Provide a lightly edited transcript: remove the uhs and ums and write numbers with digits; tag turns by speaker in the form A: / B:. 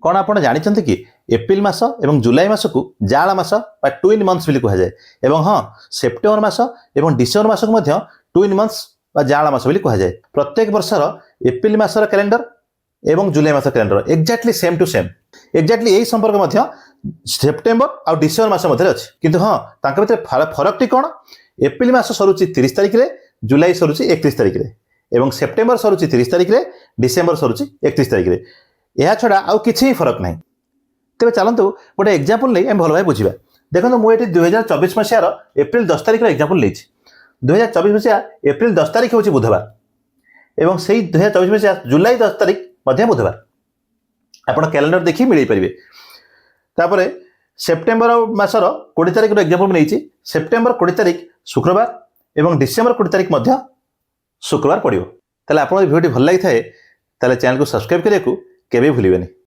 A: कौन आपण जानते कि एप्रिल मास और जुलाई मास को जाड़ा मास बा ट्विन मंथ्स बोली कहुए एवं हाँ सेप्टेम्बर मास और डिसेम्बर मास को ट्विन मंथ्स बा जाड़ा मास बोली कहुए प्रत्येक वर्षर एप्रिल मासर कैलेंडर एवं जुलाई मास calendar exactly same to same exactly यही संपर्क सेप्टेम्बर और डिसेम्बर मास मध्य अच्छे किंतु हाँ तांका भितर फरक टी कौन एप्रिल मास सरुची 30 तारिख रे जुलाई सरुची 31 तारिख रे एवं सेप्टेम्बर सरुची 30 तारिख रे डिसेम्बर सरुची 31 तारिख रे यह छड़ा आउ किसी फरक ना तेज चलतु गोटे एग्जाम्पल नहीं आम भल भाई बुझा देखो मुझे 2024 मसीहार एप्रिल 10 तारिख एग्जाम्पल नहीं 2024 मसीहा एप्रिल 10 तारिख हूँ बुधवार एवं से 2024 मसीहा जुलाई 10 तारिख बुधवार आप कैलेंडर देखिए मिल पारे तापर सेप्टेम्बर मासर 20 तारिख एग्जाम्पल नहीं सेप्टेम्बर 20 तारिख शुक्रवार एवं डिसेम्बर 20 तारिख शुक्रवार पड़ो ताले आप भिडियो भल लगी था चैनल को सब्सक्राइब करने को केबे भूलिबेनी।